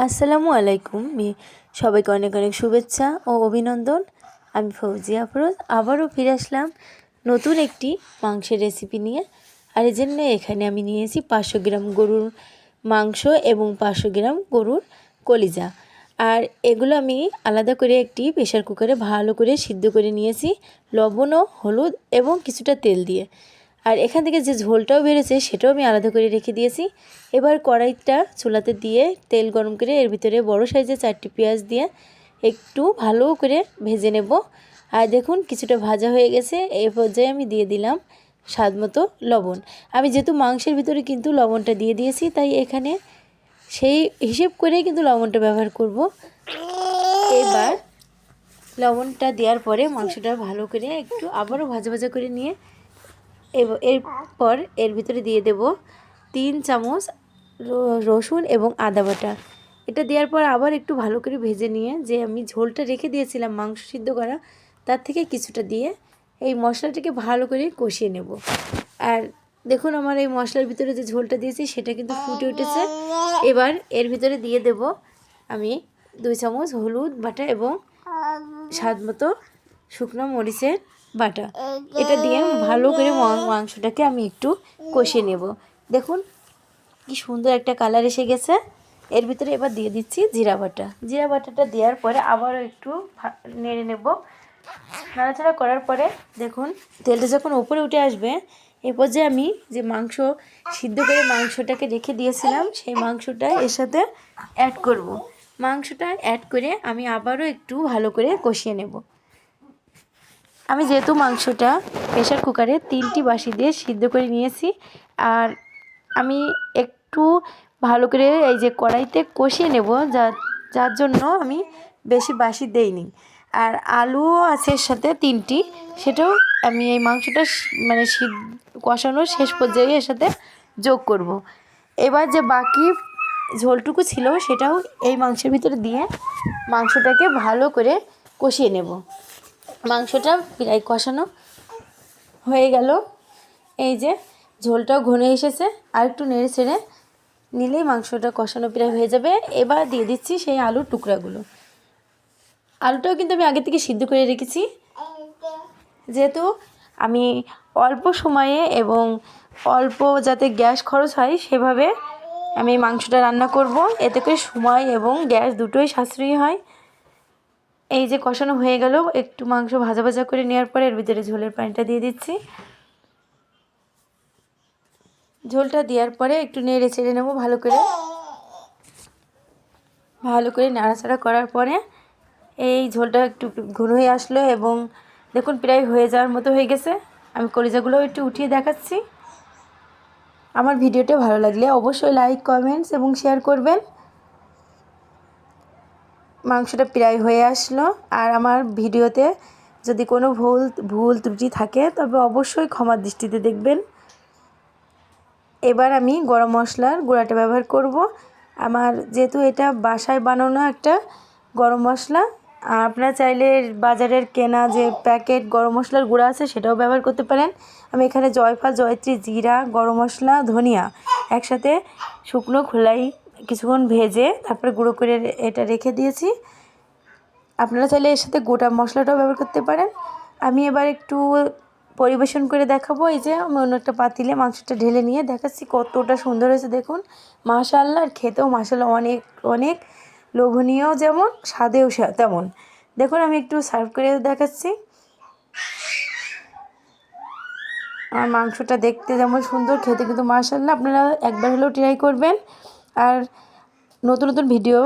আসসালামু আলাইকুম। সবাইকে অনেক অনেক শুভেচ্ছা ও অভিনন্দন। আমি ফৌজিয়া আফরোজ আবারও ফিরে আসলাম নতুন একটি মাংসের রেসিপি নিয়ে। আর এই জন্য এখানে আমি নিয়েছি 500 গ্রাম গরুর মাংস এবং 500 গ্রাম গরুর কলিজা। আর এগুলো আমি আলাদা করে একটি প্রেশার কুকারে ভালো করে সিদ্ধ করে নিয়েছি, লবণ ও হলুদ এবং কিছুটা তেল দিয়ে। আর এখান থেকে যে ঝোলটাও বেরোছে সেটাও আমি আলাদা করে রেখে দিয়েছি। এবার কড়াইটা চুলাতে দিয়ে তেল গরম করে এর ভিতরে বড় সাইজের 4টি পেঁয়াজ দিয়ে একটু ভালো করে ভেজে নেব। আর দেখুন কিছুটা ভাজা হয়ে গেছে, এই পর্যায়ে আমি দিয়ে দিলাম স্বাদ মতো লবণ। আমি যেহেতু মাংসের ভিতরে কিন্তু লবণটা দিয়ে দিয়েছি, তাই এখানে সেই হিসেব করে কিন্তু লবণটা ব্যবহার করব। এবার লবণটা দেওয়ার পরে মাংসটা ভালো করে একটু আবারও ভাজা ভাজা করে নিয়ে এরপর এর ভিতরে দিয়ে দেব 3 চামচ রসুন এবং আদা বাটা। এটা দেওয়ার পর আবার একটু ভালো করে ভেজে নিয়ে যে আমি ঝোলটা রেখে দিয়েছিলাম মাংস সিদ্ধ করা, তার থেকে কিছুটা দিয়ে এই মশলাটাকে ভালো করে কষিয়ে নেব। আর দেখুন আমার এই মশলার ভিতরে যে ঝোলটা দিয়েছি সেটা কিন্তু ফুটে উঠেছে। এবার এর ভিতরে দিয়ে দেব আমি 2 চামচ হলুদ বাটা এবং স্বাদ মতো শুকনো মরিচের বাটা। এটা দিয়ে ভালো করে মাংসটাকে আমি একটু কষিয়ে নেব। দেখুন কি সুন্দর একটা কালার এসে গেছে। এর ভিতরে এবার দিয়ে দিচ্ছি জিরা বাটা। জিরা বাটাটা দেওয়ার পরে আবারও একটু নেড়ে নেব। নাড়াচাড়া করার পরে দেখুন তেলটা যখন উপরে উঠে আসবে, এই পর্যায়ে আমি যে মাংস সিদ্ধ করে মাংসটাকে রেখে দিয়েছিলাম সেই মাংসটা এর সাথে অ্যাড করব। মাংসটা অ্যাড করে আমি আবারও একটু ভালো করে কষিয়ে নেব। আমি যেহেতু মাংসটা প্রেশার কুকারে 3টি বাসি দিয়ে সিদ্ধ করে নিয়েছি, আর আমি একটু ভালো করে এই যে কড়াইতে কষিয়ে নেব, যার জন্য আমি বেশি বাসি দেইনি। আর আলুও আছে এর সাথে 3টি, সেটাও আমি এই মাংসটা মানে কষানোর শেষ পর্যায়ে এর সাথে যোগ করব। এবার যে বাকি ঝোলটুকু ছিল সেটাও এই মাংসের ভিতরে দিয়ে মাংসটাকে ভালো করে কষিয়ে নেব। মাংসটা প্রায় কষানো হয়ে গেল, এই যে ঝোলটাও ঘন এসেছে, আর একটু নেড়ে ছেড়ে নিলেই মাংসটা কষানো প্রায় হয়ে যাবে। এবার দিয়ে দিচ্ছি সেই আলুর টুকরাগুলো। আলুটাও কিন্তু আমি আগে থেকে সিদ্ধ করে রেখেছি। যেহেতু আমি অল্প সময়ে এবং অল্প যাতে গ্যাস খরচ হয় সেভাবে আমি মাংসটা রান্না করব, এতে করে সময় এবং গ্যাস দুটোই সাশ্রয়ী হয়। এই যে কষানো হয়ে গেল, একটু মাংস ভাজা ভাজা করে নেওয়ার পরে এর ভিতরে ঝোলের পানিটা দিয়ে দিচ্ছি। ঝোলটা দেওয়ার পরে একটু নেড়ে চেড়ে নেব ভালো করে নাড়াচাড়া করার পরে এই ঝোলটা একটু ঘন হয়ে আসলো এবং দেখুন প্রায় হয়ে যাওয়ার মতো হয়ে গেছে। আমি কলিজাগুলোও একটু উঠিয়ে দেখাচ্ছি। আমার ভিডিওটা ভালো লাগলে অবশ্যই লাইক, কমেন্টস এবং শেয়ার করবেন। মাংসটা প্রায় হয়ে আসলো, আর আমার ভিডিওতে যদি কোনো ভুল ত্রুটি থাকে তবে অবশ্যই ক্ষমার দৃষ্টিতে দেখবেন। এবার আমি গরম মশলার গুঁড়াটা ব্যবহার করব। আমার যেহেতু এটা বাসায় বানানো একটা গরম মশলা, আপনারা চাইলে বাজারের কেনা যে প্যাকেট গরম মশলার গুঁড়া আছে সেটাও ব্যবহার করতে পারেন। আমি এখানে জয়ফল, জয়ত্রী, জিরা, গরম মশলা, ধনিয়া একসাথে শুকনো খোলাই কিছুক্ষণ ভেজে তারপরে গুঁড়ো করে এটা রেখে দিয়েছি। আপনারা চাইলে এর সাথে গোটা মশলাটাও ব্যবহার করতে পারেন। আমি এবার একটু পরিবেশন করে দেখাবো। এই যে আমি অন্য একটা পাতিলে মাংসটা ঢেলে নিয়ে দেখাচ্ছি কতটা সুন্দর হয়েছে দেখুন। মাশাআল্লাহ, আর খেতেও মাশাআল্লাহ অনেক অনেক লোভনীয়, যেমন স্বাদেও তেমন। দেখুন আমি একটু সার্ভ করে দেখাচ্ছি। আমার মাংসটা দেখতে যেমন সুন্দর, খেতে কিন্তু মাশাআল্লাহ। আপনারা একবার হলেও ট্রাই করবেন। আর নতুন নতুন ভিডিও